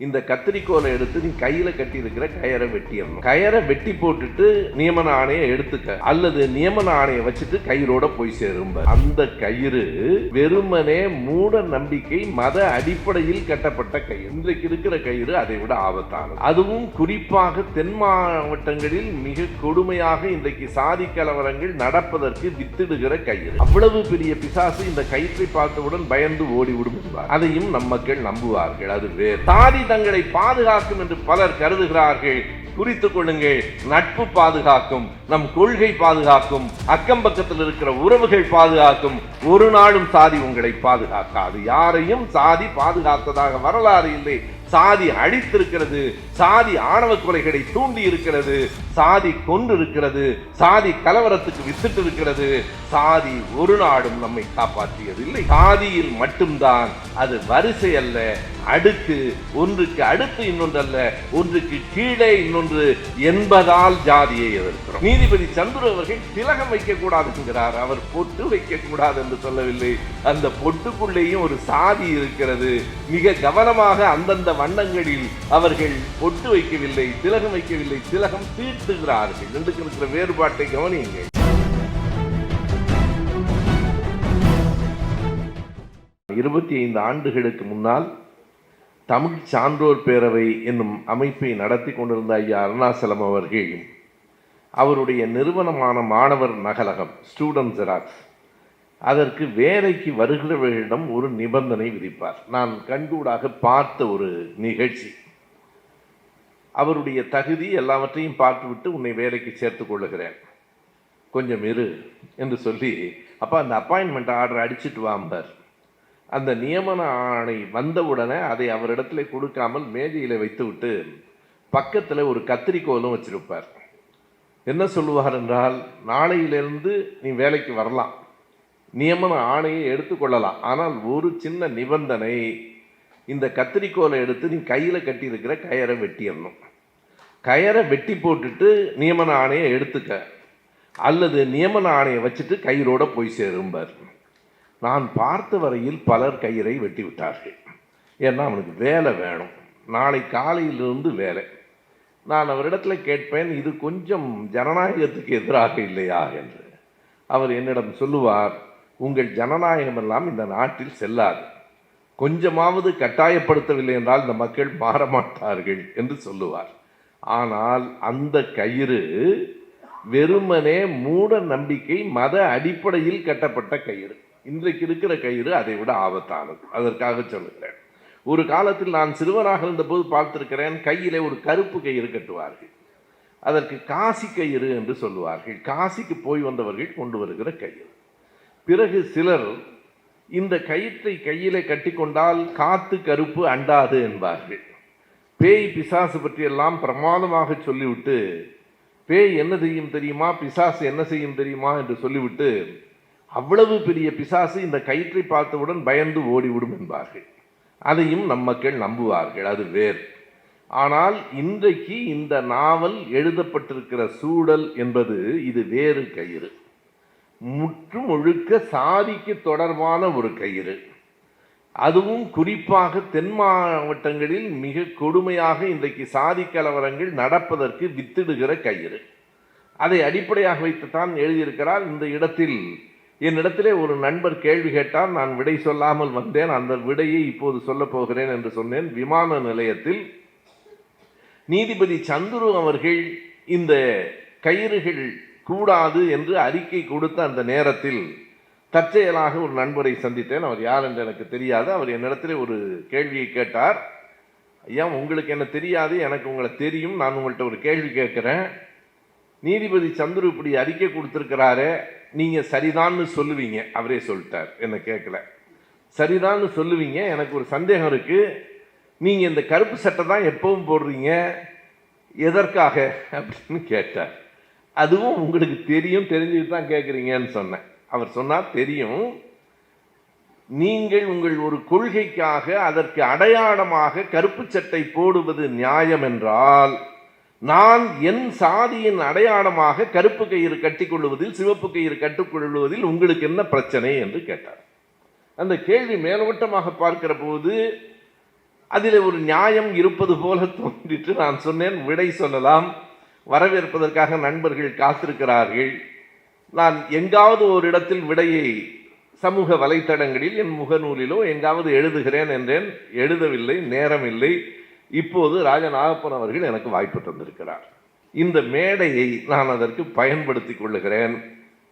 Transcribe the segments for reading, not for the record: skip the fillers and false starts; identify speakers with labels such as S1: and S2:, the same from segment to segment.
S1: இந்த கத்திரிக்கோலை எடுத்து நீ கையில கட்டி இருக்கிற கயரை வெட்டிடணும். கயரை வெட்டி போட்டுட்டு நியமன ஆணையை எடுத்துக்க, அல்லது நியமன ஆணையை வச்சுட்டு கயிறோட போய் சேரும். அந்த கயிறு வெறுமனே மூட நம்பிக்கை மத அடிப்படையில் கட்டப்பட்ட கயிறு. இன்றைக்கு இருக்கிற கயிறு அதை விட ஆபத்தானது. அதுவும் குறிப்பாக தென் மாவட்டங்களில் மிக கொடுமையாக இன்றைக்கு சாதி கலவரங்கள் நடப்பதற்கு வித்திடுகிற கயிறு. அவ்வளவு பெரிய பிசாசு இந்த கயிற்றை பார்த்தவுடன் பயந்து ஓடிவிடும் என்பார். அதையும் நம் மக்கள் நம்புவார்கள். அது வேறு. சாதி தங்களை பாதுகாக்கும் என்று பலர் கருதுகிறார்கள். குறித்துக் கொள்ளுங்கள், நட்பு பாதுகாக்கும், நம் கொள்கை பாதுகாக்கும், அக்கம் பக்கத்தில் இருக்கிற உறவுகள் பாதுகாக்கும். ஒரு நாளும் சாதி உங்களை பாதுகாக்காது. யாரையும் சாதி பாதுகாத்ததாக வரலாறு இல்லை. சாதி அழித்திருக்கிறது, சாதி ஆணவ கொலைகளை தூண்டி இருக்கிறது, சாதி கொன்று இருக்கிறது, சாதி கலவரத்துக்கு வித்திட்டு இருக்கிறது. சாதி ஒரு நாடும் நம்மை காப்பாற்றியதில்லை. சாதியில் மட்டும்தான் அது வரிசை அல்ல, அடுக்கு. ஒன்றுக்கு அடுத்து இன்னொன்று அல்ல, ஒன்றுக்கு கீழே இன்னொன்று என்பதால் ஜாதியை எதிர்க்கிறோம். நீதிபதி சந்துரு அவர்கள் திலகம் வைக்க கூடாது என்கிறார். அவர் பொட்டு வைக்க கூடாது என்று சொல்லவில்லை. அந்த பொட்டுக்குள்ளேயும் ஒரு சாதி இருக்கிறது. மிக கவனமாக அந்தந்த வண்ணங்களில் அவர்கள் பொட்டு வைக்கவில்லை, திலகம் வைக்கவில்லை, திலகம் தீட்டுகிறார்கள். ரெண்டுக்கு இருக்கிற வேறுபாட்டை கவனியுங்கள். இருபத்தி 5 ஆண்டுகளுக்கு முன்னால் தமிழ் சான்றோர் பேரவை என்னும் அமைப்பை நடத்தி கொண்டிருந்த ஐயா அருணாசலம் அவர்கள் அவருடைய நிறுவனமான மாணவர் நகலகம் ஸ்டூடெண்ட் ஜெராக்ஸ் அதற்கு வேலைக்கு வருகிறவர்களிடம் ஒரு நிபந்தனை விதிப்பார். நான் கண்கூடாக பார்த்த ஒரு நிகழ்ச்சி. அவருடைய தகுதி எல்லாவற்றையும் பார்த்துவிட்டு உன்னை வேலைக்கு சேர்த்துக் கொள்ளுகிறேன், கொஞ்சம் இரு என்று சொல்லி, அப்போ அந்த அப்பாயின்மெண்ட் ஆர்டர் அடிச்சுட்டு வாம்பார். அந்த நியமன ஆணை வந்தவுடனே அதை அவரிடத்துல கொடுக்காமல் மேஜையில் வைத்து விட்டு பக்கத்தில் ஒரு கத்திரிக்கோலும் வச்சிருப்பார். என்ன சொல்லுவார் என்றால், நாளையிலிருந்து நீ வேலைக்கு வரலாம், நியமன ஆணையை எடுத்துக்கொள்ளலாம், ஆனால் ஒரு சின்ன நிபந்தனை, இந்த கத்திரிக்கோலை எடுத்து நீ கையில் கட்டி இருக்கிற கயரை வெட்டிடணும். கயரை வெட்டி போட்டுட்டு நியமன ஆணையை எடுத்துக்க, அல்லது நியமன ஆணையை வச்சுட்டு கயிறோட போய் சேரும்பார். நான் பார்த்த வரையில் பலர் கயிறை வெட்டி விட்டார்கள். ஏன்னா அவனுக்கு வேலை வேணும், நாளை காலையிலிருந்து வேலை. நான் அவரிடத்துல கேட்பேன், இது கொஞ்சம் ஜனநாயகத்துக்கு எதிராக இல்லையா என்று. அவர் என்னிடம் சொல்லுவார், உங்கள் ஜனநாயகம் எல்லாம் இந்த நாட்டில் செல்லாது, கொஞ்சமாவது கட்டாயப்படுத்தவில்லை என்றால் இந்த மக்கள் மாறமாட்டார்கள் என்று சொல்லுவார். ஆனால் அந்த கயிறு வெறுமனே மூட நம்பிக்கை மத அடிப்படையில் கட்டப்பட்ட கயிறு. இன்றைக்கு இருக்கிற கயிறு அதை விட ஆபத்தானது. அதற்காக சொல்லுகிறேன். ஒரு காலத்தில் நான் சிறுவனாக இருந்தபோது பார்த்திருக்கிறேன், கையிலே ஒரு கருப்பு கயிறு கட்டுவார்கள். அதற்கு காசி கயிறு என்று சொல்லுவார்கள். காசிக்கு போய் வந்தவர்கள் கொண்டு வருகிற கயிறு. பிறகு சிலர் இந்த கயிற்றை கையிலே கட்டி கொண்டால் காத்து கருப்பு அண்டாது என்பார்கள். பேய் பிசாசு பற்றியெல்லாம் பிரமாதமாக சொல்லிவிட்டு, பேய் என்ன செய்யும் தெரியுமா, பிசாசு என்ன செய்யும் தெரியுமா என்று சொல்லிவிட்டு, அவ்வளவு பெரிய பிசாசு இந்த கயிற்றை பார்த்தவுடன் பயந்து ஓடிவிடும் என்பார்கள். அதையும் நம் மக்கள் நம்புவார்கள். அது வேறு. ஆனால் இன்றைக்கு இந்த நாவல் எழுதப்பட்டிருக்கிற சூழல் என்பது இது வேறு கயிறு. முற்றும் ஒழுக்க சாதிக்கு தொடர்பான ஒரு கயிறு. அதுவும் குறிப்பாக தென் மாவட்டங்களில் மிக கொடுமையாக இன்றைக்கு சாதி கலவரங்கள் நடப்பதற்கு வித்திடுகிற கயிறு. அதை அடிப்படையாக வைத்துத்தான் எழுதியிருக்கிறார். இந்த இடத்தில் என்னிடத்திலே ஒரு நண்பர் கேள்வி கேட்டார், நான் விடை சொல்லாமல் வந்தேன். அந்த விடையை இப்போது சொல்ல போகிறேன் என்று சொன்னேன். விமான நிலையத்தில் நீதிபதி சந்துரு அவர்கள் இந்த கயிறுகள் கூடாது என்று அறிக்கை கொடுத்த அந்த நேரத்தில் தற்செயலாக ஒரு நண்பரை சந்தித்தேன். அவர் யார் என்று எனக்கு தெரியாது. அவர் என்னிடத்திலே ஒரு கேள்வியை கேட்டார். ஐயா, உங்களுக்கு என்ன தெரியாது, எனக்கு உங்களை தெரியும், நான் உங்கள்கிட்ட ஒரு கேள்வி கேட்குறேன். நீதிபதி சந்துரு இப்படி அறிக்கை கொடுத்துருக்கிறாரு, நீங்கள் சரிதான்னு சொல்லுவீங்க? அவரே சொல்லிட்டார், என்ன கேட்கல. சரிதான்னு சொல்லுவீங்க, எனக்கு ஒரு சந்தேகம் இருக்குது, நீங்கள் இந்த கருப்பு சட்டை தான் எப்பவும் போடுறீங்க, எதற்காக அப்படின்னு கேட்டார். அதுவும் உங்களுக்கு தெரியும், தெரிஞ்சுட்டு தான் கேட்குறீங்கன்னு சொன்னேன். அவர் சொன்னார், தெரியும், நீங்கள் உங்கள் ஒரு கொள்கைக்காக அதற்கு அடையாளமாக கருப்பு சட்டை போடுவது நியாயம் என்றால், நான் என் சாதியின் அடையாளமாக கருப்பு கயிறு கட்டிக்கொள்வதில், சிவப்பு கயிறு கட்டிக்கொள்வதில் உங்களுக்கு என்ன பிரச்சனை என்று கேட்டார். அந்த கேள்வி மேலோட்டமாக பார்க்கிற போது அதில் ஒரு நியாயம் இருப்பது போல தோன்றிட்டு நான் சொன்னேன், விடை சொல்லலாம், வரவேற்பதற்காக நண்பர்கள் காத்திருக்கிறார்கள். நான் எங்காவது ஒரு இடத்தில் விடையை சமூக வலைத்தளங்களில் என் முகநூலிலோ எங்காவது எழுதுகிறேன் என்றேன். எழுதவில்லை, நேரம் இல்லை. இப்போது ராஜநாகப்பன் அவர்கள் எனக்கு வாய்ப்பு தந்திருக்கிறார். இந்த மேடையை நான் அதற்கு பயன்படுத்தி கொள்ளுகிறேன்.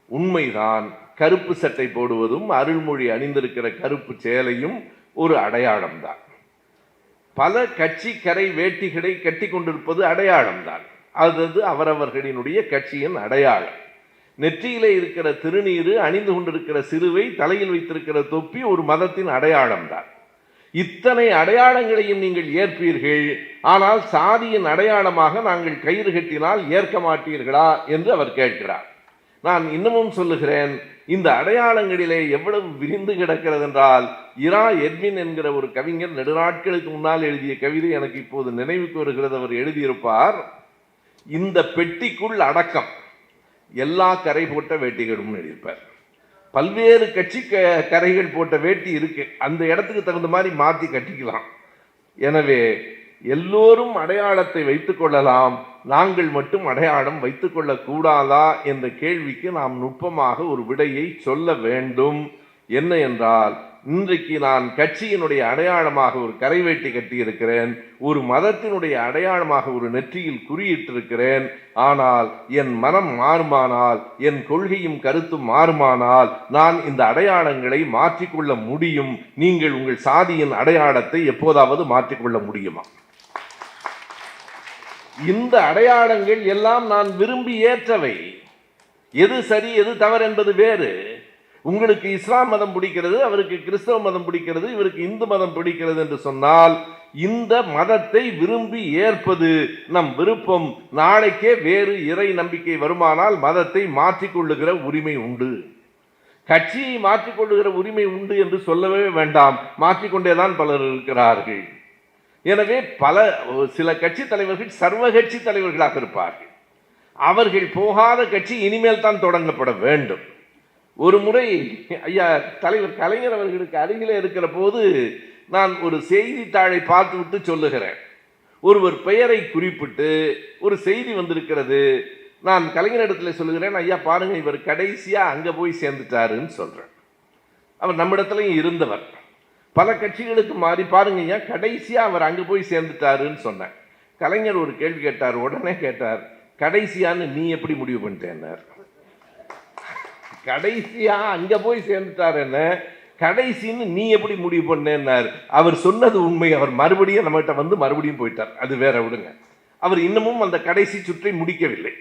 S1: உண்மைதான், கருப்பு சட்டை போடுவதும் அருள்மொழி அணிந்திருக்கிற கருப்பு சேலையும் ஒரு அடையாளம்தான். பல கட்சி கரை வேட்டிகளை கட்டி கொண்டிருப்பது அடையாளம்தான். அது அவரவர்களினுடைய கட்சியின் அடையாளம். நெற்றியிலே இருக்கிற திருநீரு, அணிந்து கொண்டிருக்கிற சிறுவை, தலையில் வைத்திருக்கிற தொப்பி ஒரு மதத்தின் அடையாளம்தான். இத்தனை அடையாளங்களையும் நீங்கள் ஏற்பீர்கள், ஆனால் சாதியின் அடையாளமாக நாங்கள் கயிறு கட்டினால் ஏற்க மாட்டீர்களா என்று அவர் கேட்கிறார். நான் இன்னமும் சொல்லுகிறேன், இந்த அடையாளங்களிலே எவ்வளவு விரிந்து கிடக்கிறது என்றால், இரா எட்வின் என்கிற ஒரு கவிஞர் நெடுநாட்களுக்கு முன்னால் எழுதிய கவிதை எனக்கு இப்போது நினைவுக்கு வருகிறது. அவர் எழுதியிருப்பார், இந்த பெட்டிக்குள் அடக்கம் எல்லா கரை போட்ட வேட்டிகளும் எழுதியிருப்பார். பல்வேறு கட்சி கரைகள் போட்ட வேட்டி இருக்கு, அந்த இடத்துக்கு தகுந்த மாதிரி மாற்றி கட்டிக்கலாம். எனவே எல்லோரும் அடையாளத்தை வைத்துக் கொள்ளலாம், நாங்கள் மட்டும் அடையாளம் வைத்துக் கொள்ளக்கூடாதா என்ற கேள்விக்கு நாம் நுட்பமாக ஒரு விடையை சொல்ல வேண்டும். என்ன என்றால், இன்றைக்கு நான் கட்சியினுடைய அடையாளமாக ஒரு கரைவேட்டி கட்டி இருக்கிறேன், ஒரு மதத்தினுடைய அடையாளமாக ஒரு நெற்றியில் குறியிட்டிருக்கிறேன். ஆனால் என் மனம் மாறுமானால், என் கொள்கையும் கருத்தும் மாறுமானால் நான் இந்த அடையாளங்களை மாற்றிக்கொள்ள முடியும். நீங்கள் உங்கள் சாதியின் அடையாளத்தை எப்போதாவது மாற்றிக்கொள்ள முடியுமா? இந்த அடையாளங்கள் எல்லாம் நான் விரும்பி ஏற்றவை. எது சரி எது தவறு என்பது வேறு. உங்களுக்கு இஸ்லாம் மதம் பிடிக்கிறது, அவருக்கு கிறிஸ்தவ மதம் பிடிக்கிறது, இவருக்கு இந்து மதம் பிடிக்கிறது என்று சொன்னால், இந்த மதத்தை விரும்பி ஏற்பது நம் விருப்பம். நாளைக்கே வேறு இறை நம்பிக்கை வருமானால் மதத்தை மாற்றிக்கொள்ளுகிற உரிமை உண்டு. கட்சியை மாற்றிக்கொள்ளுகிற உரிமை உண்டு என்று சொல்லவே வேண்டாம், மாற்றிக்கொண்டேதான் பலர் இருக்கிறார்கள். எனவே சில கட்சி தலைவர்கள் சர்வ கட்சி தலைவர்களாக இருப்பார்கள். அவர்கள் போகாத கட்சி இனிமேல் தான் தொடங்கப்பட வேண்டும். ஒரு முறை ஐயா தலைவர் கலைஞர் அவர்களுக்கு அருகிலே இருக்கிற போது நான் ஒரு செய்தித்தாளை பார்த்து விட்டு சொல்லுகிறேன். ஒருவர் பெயரை குறிப்பிட்டு ஒரு செய்தி வந்திருக்கிறது. நான் கலைஞரிடத்தில் சொல்லுகிறேன், ஐயா பாருங்க, இவர் கடைசியா அங்க போய் சேர்ந்துட்டாருன்னு சொல்றேன். அவர் நம்மிடத்துலையும் இருந்தவர், பல கட்சிகளுக்கு மாறி பாருங்க ஐயா, கடைசியா அவர் அங்க போய் சேர்ந்துட்டாருன்னு சொன்னேன். கலைஞர் ஒரு கேள்வி கேட்டார். உடனே கேட்டார், கடைசியான்னு நீ எப்படி முடிவு பண்ணிட்டேன்னார். கடைசியா அங்க போய் சேர்ந்துட்டார், என்ன கடைசின்னு நீ எப்படி முடிவு பண்ணேன்னார். அவர் சொன்னது உண்மை. அவர் மறுபடியும் நம்மகிட்ட வந்து மறுபடியும் போயிட்டார். அது வேற, விடுங்க. அவர் இன்னமும் அந்த கடைசி சுற்றை முடிக்கவில்லை.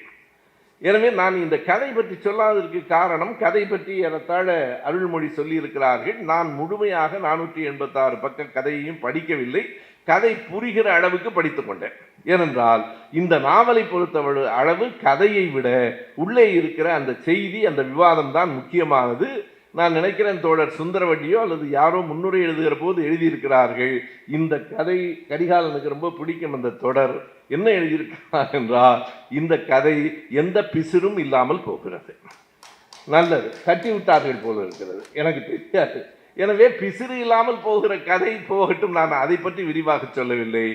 S1: எனவே நான் இந்த கதை பற்றி சொல்லாததற்கு காரணம், கதை பற்றி ஏறத்தாழ அருள்மொழி சொல்லி இருக்கிறார்கள். நான் முழுமையாக 486 பக்க கதையையும் படிக்கவில்லை. கதை புரிகிற அளவுக்கு படித்துக் கொண்டேன். ஏனென்றால் இந்த நாவலை பொறுத்த அளவு கதையை விட உள்ளே இருக்கிற அந்த செய்தி, அந்த விவாதம் தான் முக்கியமானது. நான் நினைக்கிறேன் தோழர் சுந்தரவட்டியோ அல்லது யாரோ முன்னுரை எழுதுகிற போது எழுதியிருக்கிறார்கள், இந்த கதை கரிகாலனுக்கு ரொம்ப பிடிக்கும். அந்த தொடர் என்ன எழுதியிருக்கிறார் என்றால், இந்த கதை எந்த பிசிறும் இல்லாமல் போகிறது. நல்லது, தட்டி விட்டார்கள் போல இருக்கிறது, எனக்கு தெரியாது. எனவே பிசிறு இல்லாமல் போகிற கதை போகட்டும், நான் அதை பற்றி விரிவாக சொல்லவில்லை.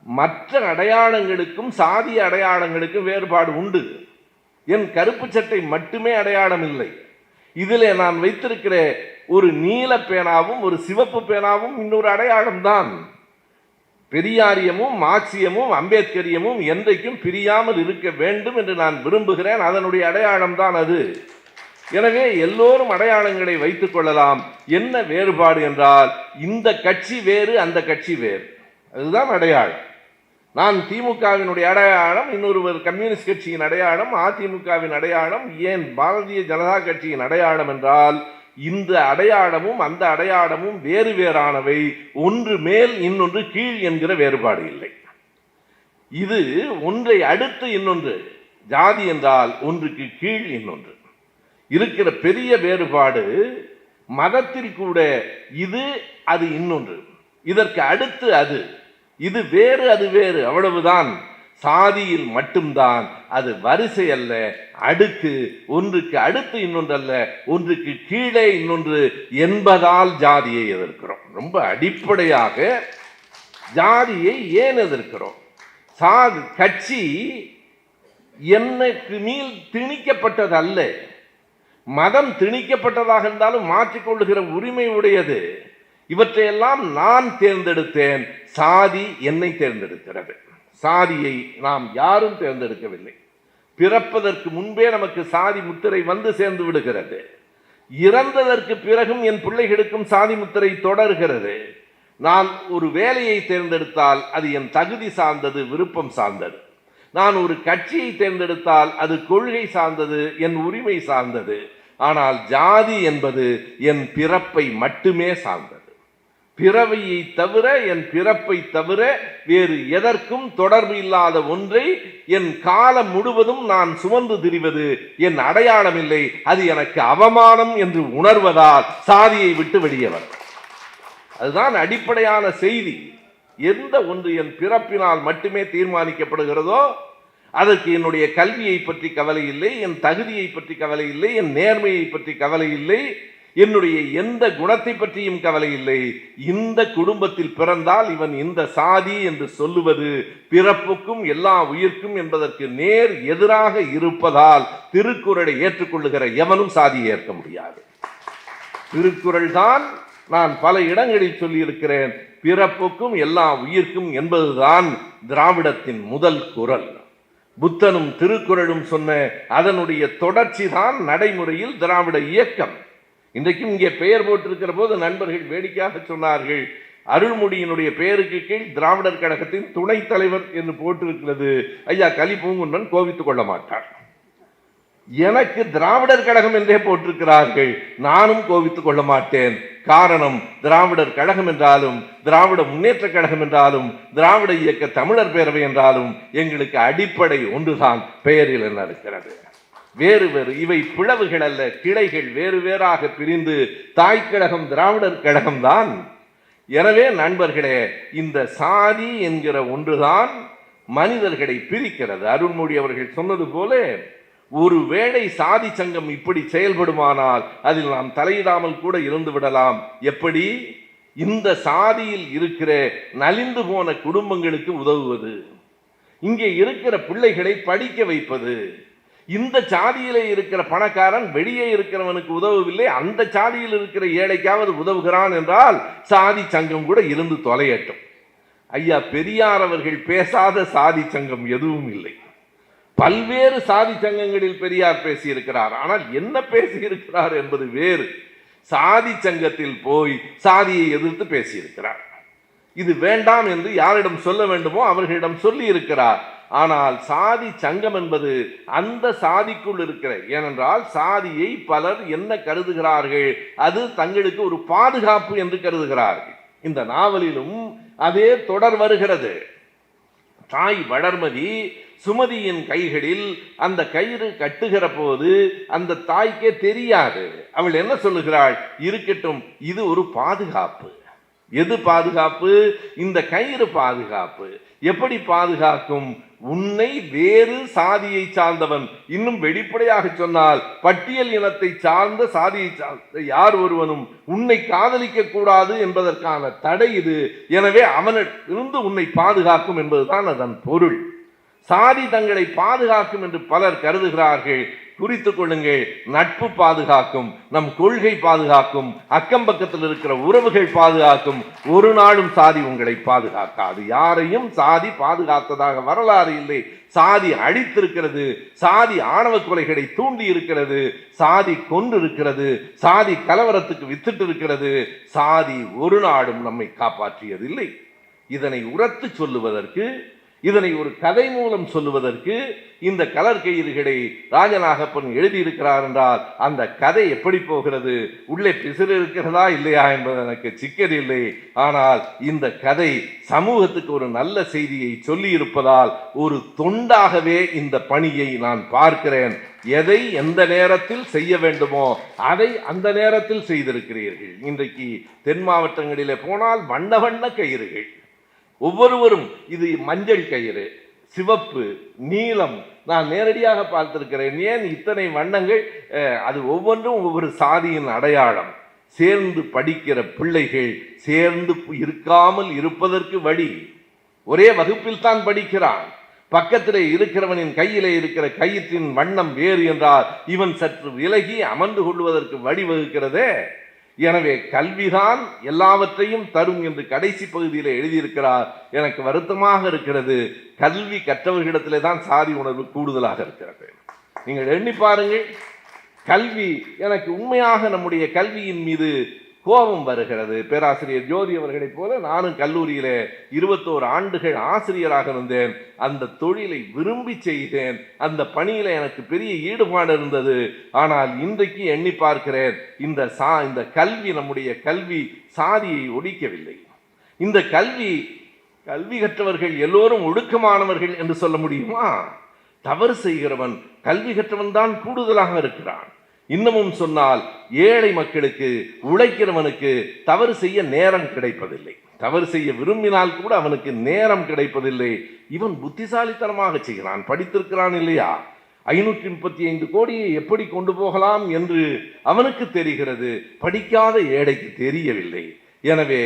S1: மற்ற அடையாளங்களுக்கும் சாதிய அடையாளங்களுக்கும் வேறுபாடு உண்டு. என் கருப்பு சட்டை மட்டுமே அடையாளம் இல்லை. இதிலே நான் வைத்திருக்கிற ஒரு நீல பேனாவும் ஒரு சிவப்பு பேனாவும் இன்னொரு அடையாளம் தான். பெரியாரியமும் மார்க்சியமும் அம்பேத்கரியமும் என்றைக்கும் பிரியாமல் இருக்க வேண்டும் என்று நான் விரும்புகிறேன். அதனுடைய அடையாளம் தான் அது. எனவே எல்லோரும் அடையாளங்களை வைத்துக் கொள்ளலாம். என்ன வேறுபாடு என்றால், இந்த கட்சி வேறு, அந்த கட்சி வேறு, அதுதான் அடையாளம். நான் திமுகவினுடைய அடையாளம், இன்னொருவர் கம்யூனிஸ்ட் கட்சியின் அடையாளம், அதிமுகவின் அடையாளம், ஏன் பாரதிய ஜனதா கட்சியின் அடையாளம் என்றால், இந்த அடையாளமும் அந்த அடையாளமும் வேறு வேறானவை. ஒன்று மேல் இன்னொன்று கீழ் என்கிற வேறுபாடு இல்லை. இது ஒன்றை அடுத்து இன்னொன்று. ஜாதி என்றால் ஒன்றுக்கு கீழ் இன்னொன்று. இருக்கிற பெரிய வேறுபாடு மதத்தில் கூட இது அது இன்னொன்று, இதற்கு அடுத்து அது, இது வேறு அது வேறு, அவ்வளவுதான். சாதியில் மட்டும்தான் அது வரிசை அல்ல, அடுக்கு. ஒன்றுக்கு அடுத்து இன்னொன்று அல்ல, ஒன்றுக்கு கீழே இன்னொன்று என்பதால் ஜாதியை எதிர்க்கிறோம். ரொம்ப அடிப்படையாக ஜாதியை ஏன் எதிர்க்கிறோம்? கட்சி எனக்கு மேல் திணிக்கப்பட்டது அல்ல. மதம் திணிக்கப்பட்டதாக இருந்தாலும் மாற்றிக்கொள்ளுகிற உரிமை உடையது. இவற்றையெல்லாம் நான் தேர்ந்தெடுத்தேன். சாதி என்னை தேர்ந்தெடுக்கிறது. சாதியை நாம் யாரும் தேர்ந்தெடுக்கவில்லை. பிறப்பதற்கு முன்பே நமக்கு சாதி முத்திரை வந்து சேர்ந்து விடுகிறது. இறந்ததற்கு பிறகும் என் பிள்ளைகளுக்கும் சாதி முத்திரை தொடர்கிறது. நான் ஒரு வேலையை தேர்ந்தெடுத்தால் அது என் தகுதி சார்ந்தது, விருப்பம் சார்ந்தது. நான் ஒரு கட்சியை தேர்ந்தெடுத்தால் அது கொள்கை சார்ந்தது, என் உரிமை சார்ந்தது. ஆனால் ஜாதி என்பது என் பிறப்பை மட்டுமே சார்ந்தது. பிறவியை தவிர, என் பிறப்பை தவிர வேறு எதற்கும் தொடர்பு இல்லாத ஒன்றை என் காலம் முழுவதும் நான் சுமந்து திரிவது என் அடையாளம் இல்லை. அது எனக்கு அவமானம் என்று உணர்வதால் சாதியை விட்டு வெளியவர். அதுதான் அடிப்படையான செய்தி. எந்த ஒன்று என் பிறப்பினால் மட்டுமே தீர்மானிக்கப்படுகிறதோ அதற்கு என்னுடைய கல்வியை பற்றி கவலை இல்லை, என் தகுதியை பற்றி கவலை இல்லை, என் நேர்மையை பற்றி கவலை இல்லை, என்னுடைய எந்த குணத்தை பற்றியும் கவலை இல்லை. இந்த குடும்பத்தில் பிறந்தால் இவன் இந்த சாதி என்று சொல்லுவது பிறப்புக்கும் எல்லா உயிர்க்கும் என்பதற்கு நேர் எதிராக இருப்பதால் திருக்குறளை ஏற்றுக்கொள்ளுகிற எவனும் சாதியை ஏற்க முடியாது. திருக்குறள் தான் நான் பல இடங்களில் சொல்லியிருக்கிறேன். பிறப்புக்கும் எல்லா உயிர்க்கும் என்பதுதான் திராவிடத்தின் முதல் குறள். புத்தனும் திருக்குறளும் சொன்ன அதனுடைய தொடர்ச்சி தான் நடைமுறையில் திராவிட இயக்கம். இன்றைக்கும் இங்கே பெயர் போட்டிருக்கிற போது நண்பர்கள் வேடிக்கையாக சொன்னார்கள், அருள்மொழியினுடைய பெயருக்கு கீழ் திராவிடர் கழகத்தின் துணைத் தலைவர் என்று போட்டிருக்கிறது. ஐயா கலிபூங்குன்றன் கோபித்துக் கொள்ள மாட்டார். எனக்கு திராவிடர் கழகம் என்றே போட்டிருக்கிறார்கள், நானும் கோபித்துக் கொள்ள மாட்டேன். காரணம், திராவிடர் கழகம் என்றாலும், திராவிட முன்னேற்ற கழகம் என்றாலும், திராவிட இயக்க தமிழர் பேரவை என்றாலும் எங்களுக்கு அடிப்படை ஒன்றுதான், பெயரில் என்ன இருக்கிறது. வேறு வேறு இவை பிளவுகள் அல்ல, கிளைகள் வேறு வேறாக பிரிந்து தாய் கழகம் திராவிடர் கழகம் தான். எனவே நண்பர்களே, இந்த சாதி என்கிற ஒன்றுதான் மனிதர்களை பிரிக்கிறது. அருள்மொழி அவர்கள் சொன்னது போல, ஒருவேளை சாதி சங்கம் இப்படி செயல்படுமானால் அதில் நாம் தலையிடாமல் கூட இருந்து விடலாம். எப்படி? இந்த சாதியில் இருக்கிற நலிந்து போன குடும்பங்களுக்கு உதவுவது, இங்கே இருக்கிற பிள்ளைகளை படிக்க வைப்பது. இந்த சாதியிலே இருக்கிற பணக்காரன் வெளியே இருக்கிறவனுக்கு உதவவில்லை, அந்த சாதியில் இருக்கிற ஏழைக்காவது உதவுகிறான் என்றால் சாதி சங்கம் கூட இருந்து தொலையட்டும். ஐயா பெரியார் அவர்கள் பேசாத சாதி சங்கம் எதுவும் இல்லை. பல்வேறு சாதி சங்கங்களில் பெரியார் பேசியிருக்கிறார். ஆனால் என்ன பேசியிருக்கிறார் என்பது வேறு. சாதி சங்கத்தில் போய் சாதியை எதிர்த்து பேசியிருக்கிறார். இது வேண்டாம் என்று யாரிடம் சொல்ல வேண்டுமோ அவர்களிடம் சொல்லி இருக்கிறார். ஆனால் சாதி சங்கம் என்பது அந்த சாதிக்குள் இருக்கிற, ஏனென்றால் சாதியை பலர் என்ன கருதுகிறார்கள், அது தங்களுக்கு ஒரு பாதுகாப்பு என்று கருதுகிறார்கள். இந்த நாவலிலும் அதே தொடர் வருகிறது. தாய் வளர்மதி சுமதியின் கைகளில் அந்த கயிறு கட்டுகிற போது அந்த தாய்க்கே தெரியாது. அவள் என்ன சொல்லுகிறாள்? இருக்கட்டும், இது ஒரு பாதுகாப்பு. எது பாதுகாப்பு? இந்த கயிறு பாதுகாப்பு. எப்படி பாதுகாக்கும்? உன்னை வேறு சாதியை சார்ந்தவன், இன்னும் வெளிப்படையாக சொன்னால் பட்டியல் இனத்தை சார்ந்த சாதியை சார்ந்த யார் ஒருவனும் உன்னை காதலிக்க கூடாது என்பதற்கான தடை இது. எனவே அவனிருந்து உன்னை பாதுகாக்கும் என்பதுதான் அதன் பொருள். சாதி தங்களை பாதுகாக்கும் என்று பலர் கருதுகிறார்கள். குறித்துக் கொள்ளுங்கள், நட்பு பாதுகாக்கும், நம் கொள்கை பாதுகாக்கும், அக்கம் பக்கத்தில் இருக்கிற உறவுகள் பாதுகாக்கும். ஒரு நாளும் சாதி உங்களை பாதுகாக்காது. யாரையும் சாதி பாதுகாத்ததாக வரலாறு இல்லை. சாதி அழித்திருக்கிறது, சாதி ஆணவ கொலைகளை தூண்டி இருக்கிறது, சாதி கொண்டு இருக்கிறது, சாதி கலவரத்துக்கு வித்துட்டு இருக்கிறது. சாதி ஒரு நாளும் நம்மை காப்பாற்றியதில்லை. இதனை உரத்து சொல்லுவதற்கு, இதனை ஒரு கதை மூலம் சொல்லுவதற்கு இந்த கலர் கயிறுகளை ராஜநாகப்பன் எழுதியிருக்கிறார் என்றால் அந்த கதை எப்படி போகிறது, உள்ளே பிசிறு இருக்கிறதா இல்லையா என்பது எனக்கு சிக்கல் இல்லை. ஆனால் இந்த கதை சமூகத்துக்கு ஒரு நல்ல செய்தியை சொல்லி இருப்பதால் ஒரு தொண்டாகவே இந்த பணியை நான் பார்க்கிறேன். எதை எந்த நேரத்தில் செய்ய வேண்டுமோ அதை அந்த நேரத்தில் செய்திருக்கிறீர்கள். இன்றைக்கு தென் மாவட்டங்களிலே போனால் வண்ண வண்ண கயிறுகள், ஒவ்வொருவரும் இது மஞ்சள் கயிறு, சிவப்பு, நீலம், நான் நேரடியாக பார்த்திருக்கிறேன். ஏன் இத்தனை வண்ணங்கள்? அது ஒவ்வொன்றும் ஒவ்வொரு சாதியின் அடையாளம். சேர்ந்து படிக்கிற பிள்ளைகள் சேர்ந்து இருக்காமல் இருப்பதற்கு வழி. ஒரே வகுப்பில் தான் படிக்கிறான். பக்கத்திலே இருக்கிறவனின் கையிலே இருக்கிற கயிற்றின் வண்ணம் வேறு என்றால் இவன் சற்று விலகி அமர்ந்து கொள்வதற்கு வழிவகுக்கிறதே. எனவே கல்விதான் எல்லாவற்றையும் தரும் என்று கடைசி பகுதியில் எழுதியிருக்கிறார். எனக்கு வருத்தமாக இருக்கிறது, கல்வி கற்றவர்களிடத்திலே தான் சாதி உணர்வு கூடுதலாக இருக்கிறது. நீங்கள் எண்ணி பாருங்கள். கல்வி, எனக்கு உண்மையாக நம்முடைய கல்வியின் மீது கோபம் வருகிறது. பேராசிரியர் ஜோதி அவர்களைப் போல நானும் கல்லூரியிலே 21 ஆண்டுகள் ஆசிரியராக இருந்தேன். அந்த தொழிலை விரும்பி செய்தேன். அந்த பணியில எனக்கு பெரிய ஈடுபாடு இருந்தது. ஆனால் இன்றைக்கு எண்ணி பார்க்கிறேன், இந்த கல்வி, நம்முடைய கல்வி சாதியை ஒழிக்கவில்லை. இந்த கல்வி கற்றவர்கள் எல்லோரும் ஒழுக்கமானவர்கள் என்று சொல்ல முடியுமா? தவறு செய்கிறவன் கல்வி கற்றவன் தான் கூடுதலாக இருக்கிறான். இன்னமும் சொன்னால், ஏழை மக்களுக்கு, உழைக்கிறவனுக்கு தவறு செய்ய நேரம் கிடைப்பதில்லை. தவறு செய்ய விரும்பினால் கூட அவனுக்கு நேரம் கிடைப்பதில்லை. இவன் புத்திசாலித்தனமாக செய்கிறான், படித்திருக்கிறான் இல்லையா? 535 கோடியை எப்படி கொண்டு போகலாம் என்று அவனுக்கு தெரிகிறது, படிக்காத ஏழைக்கு தெரியவில்லை. எனவே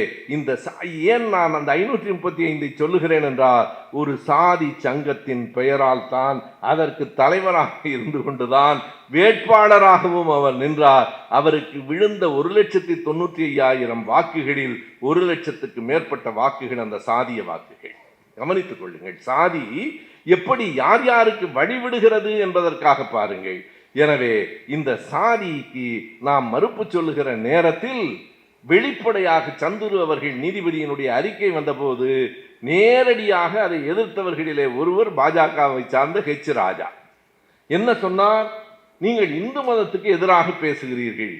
S1: ஏன் நான் அந்த 535 சொல்லுகிறேன் என்றால், ஒரு சாதி சங்கத்தின் பெயரால் தான், அதற்கு தலைவராக இருந்து கொண்டுதான் வேட்பாளராகவும் அவர் நின்றார். அவருக்கு விழுந்த 1,95,000 வாக்குகளில் 1,00,000க்கு மேற்பட்ட வாக்குகள் அந்த சாதிய வாக்குகள். கவனித்துக் கொள்ளுங்கள், சாதி எப்படி யார் யாருக்கு வழிவிடுகிறது என்பதற்காக பாருங்கள். எனவே இந்த சாதிக்கு நாம் மறுப்பு சொல்லுகிற நேரத்தில் வெளிப்படையாக சந்துரு அவர்கள் நீதிபதியினுடைய அறிக்கை வந்தபோது நேரடியாக அதை எதிர்த்தவர்களிலே ஒருவர் பாஜகவை சார்ந்த ஹெச் ராஜா. என்ன சொன்னார்? நீங்கள் இந்து மதத்துக்கு எதிராக பேசுகிறீர்கள்.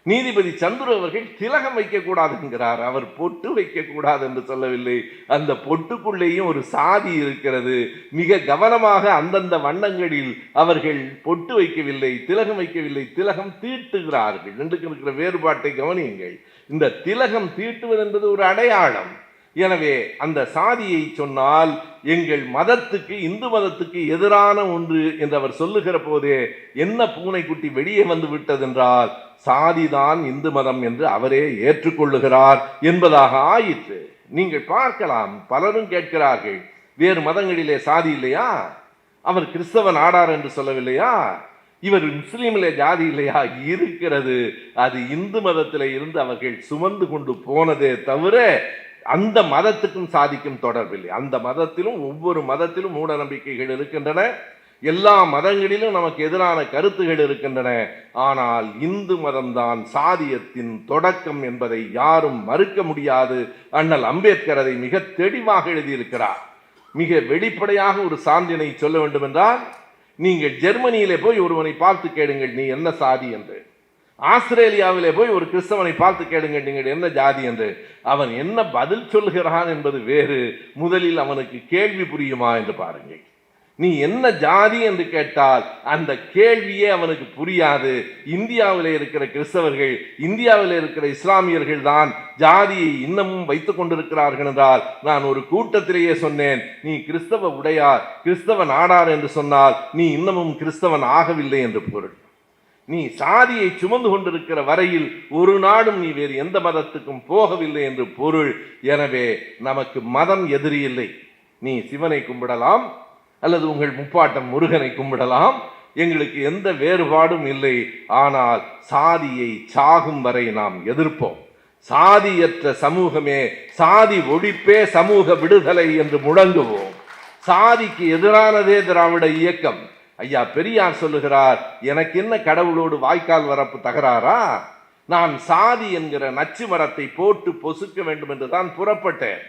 S1: நீதிபதி சந்துரு அவர்கள் திலகம் வைக்கக்கூடாது என்கிறார். அவர் பொட்டு வைக்கக்கூடாது என்று சொல்லவில்லை. அந்த பொட்டுக்குள்ளேயும் ஒரு சாதி இருக்கிறது. மிக கவனமாக அந்தந்த வண்ணங்களில் அவர்கள் பொட்டு வைக்கவில்லை, திலகம் வைக்கவில்லை, திலகம் தீட்டுகிறார்கள். ரெண்டுக்கு இருக்கிற வேறுபாட்டை கவனியுங்கள். இந்த திலகம் தீட்டுவது என்பது ஒரு அடையாளம். எனவே அந்த சாதியை சொன்னால் எங்கள் மதத்துக்கு, இந்து மதத்துக்கு எதிரான ஒன்று என்று அவர் சொல்லுகிற போதே என்ன பூனைக்குட்டி வெளியே வந்து விட்டதென்றால், சாதிதான் இந்து மதம் என்று அவரே ஏற்றுக்கொள்ளுகிறார் என்பதாக ஆயிற்று. நீங்கள் பார்க்கலாம், பலரும் கேட்கிறார்கள், வேறு மதங்களிலே சாதி இல்லையா? அவர் கிறிஸ்தவ நாடார் என்று சொல்லவில்லையா? இவர் முஸ்லீமிலே ஜாதி இல்லையா? இருக்கிறது. அது இந்து மதத்திலே இருந்து அவர்கள் சுமந்து கொண்டு போனதே தவிர அந்த மதத்துக்கும் சாதிக்கும் தொடர்பில்லை. அந்த மதத்திலும், ஒவ்வொரு மதத்திலும் மூட நம்பிக்கைகள் இருக்கின்றன. எல்லா மதங்களிலும் நமக்கு எதிரான கருத்துகள் இருக்கின்றன. ஆனால் இந்து மதம்தான் சாதியத்தின் தொடக்கம் என்பதை யாரும் மறுக்க முடியாது. அண்ணல் அம்பேத்கர் அதை மிக தெளிவாக எழுதியிருக்கிறார். மிக வெளிப்படையாக ஒரு சான்றினை சொல்ல வேண்டும் என்றால், நீங்கள் ஜெர்மனியிலே போய் ஒருவனை பார்த்து கேளுங்கள், நீ என்ன சாதி என்று. ஆஸ்திரேலியாவிலே போய் ஒரு கிறிஸ்தவனை பார்த்து கேளுங்கள், நீங்கள் என்ன ஜாதி என்று. அவன் என்ன பதில் சொல்லுகிறான் என்பது வேறு. முதலில் அவனுக்கு கேள்வி புரியுமா என்று பாருங்கள். நீ என்ன ஜாதி என்று கேட்டால் அந்த கேள்வியே அவனுக்கு புரியாது. இந்தியாவில் இருக்கிற கிறிஸ்தவர்கள், இந்தியாவில் இருக்கிற இஸ்லாமியர்கள் தான் ஜாதியை இன்னமும் வைத்துக் கொண்டிருக்கிறார்கள் என்றால், நான் ஒரு கூட்டத்திலேயே சொன்னேன், நீ கிறிஸ்தவ உடையார், கிறிஸ்தவ நாடார் என்று சொன்னால் நீ இன்னமும் கிறிஸ்தவன் ஆகவில்லை என்று பொருள். நீ சாதியை சுமந்து கொண்டிருக்கிற வரையில் ஒரு நாடும் நீ வேறு எந்த மதத்துக்கும் போகவில்லை என்று பொருள். எனவே நமக்கு மதம் எதிரி இல்லை. நீ சிவனை கும்பிடலாம் அல்லது உங்கள் முப்பாட்டம் முருகனை கும்பிடலாம், எங்களுக்கு எந்த வேறுபாடும் இல்லை. ஆனால் சாதியை சாகும் வரை நாம் எதிர்ப்போம். சாதியற்ற சமூகமே, சாதி ஒழிப்பே சமூக விடுதலை என்று முழங்குவோம். சாதிக்கு எதிரானதே திராவிட இயக்கம். ஐயா பெரியார் சொல்லுகிறார், எனக்கு என்ன கடவுளோடு வாய்க்கால் வரப்பு தகராறா? நான் சாதி என்கிற நச்சு மரத்தை போட்டு பொசுக்க வேண்டும் என்று தான் புறப்பட்டேன்.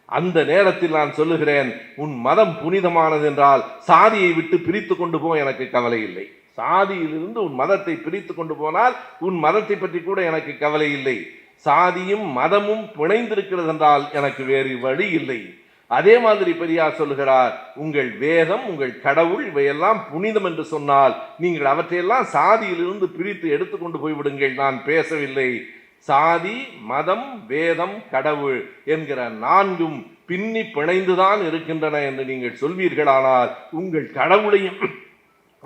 S1: அந்த நேரத்தில் நான் சொல்லுகிறேன், உன் மதம் புனிதமானது என்றால் சாதியை விட்டு பிரித்து கொண்டு போ, எனக்கு கவலை இல்லை. சாதியிலிருந்து உன் மதத்தை பிரித்து கொண்டு போனால் உன் மதத்தை பற்றி கூட எனக்கு கவலை இல்லை. சாதியும் மதமும் பிணைந்திருக்கிறது என்றால் எனக்கு வேறு வழி இல்லை. அதே மாதிரி பெரியார் சொல்லுகிறார், உங்கள் வேதம், உங்கள் கடவுள் இவையெல்லாம் புனிதம் என்று சொன்னால் நீங்கள் அவற்றையெல்லாம் சாதியிலிருந்து பிரித்து எடுத்துக்கொண்டு போய்விடுங்கள். நான் பேசவில்லை. சாதி, மதம், வேதம், கடவுள் என்கிற நான்கும் பின்னி பிணைந்துதான் இருக்கின்றன என்று நீங்கள் சொல்வீர்களானால் உங்கள் கடவுளையும்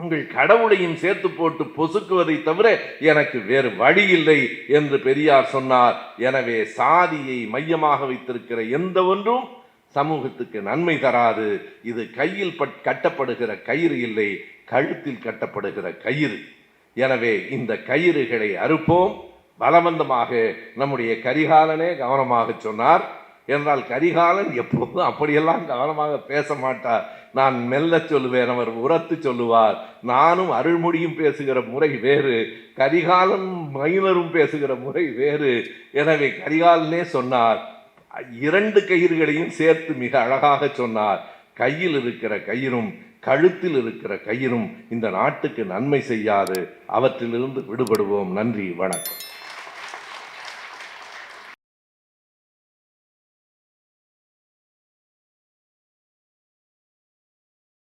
S1: உங்கள் கடவுளையும் சேர்த்து போட்டு பொசுக்குவதை தவிர எனக்கு வேறு வழி இல்லை என்று பெரியார் சொன்னார். எனவே சாதியை மையமாக வைத்திருக்கிற எந்த ஒன்றும் சமூகத்துக்கு நன்மை தராது. இது கையில் கட்டப்படுகிற கயிறு இல்லை, கழுத்தில் கட்டப்படுகிற கயிறு. எனவே இந்த கயிறுகளை அறுப்போம். பலவந்தமாக நம்முடைய கரிகாலனே கவனமாக சொன்னார். என்றால் கரிகாலன் எப்போதும் அப்படியெல்லாம் கவனமாக பேச மாட்டார். நான் மெல்ல சொல்லுவேன், அவர் உரத்து சொல்லுவார். நானும் அருள்மொழியும் பேசுகிற முறை வேறு, கரிகாலன் மயிலரும் பேசுகிற முறை வேறு. எனவே கரிகாலனே சொன்னார், 2 கயிறுகளையும் சேர்த்து மிக அழகாக சொன்னார். கையில் இருக்கிற கயிறும் கழுத்தில் இருக்கிற கயிறும் இந்த நாட்டுக்கு நன்மை செய்யாது. அவற்றிலிருந்து விடுபடுவோம். நன்றி, வணக்கம்.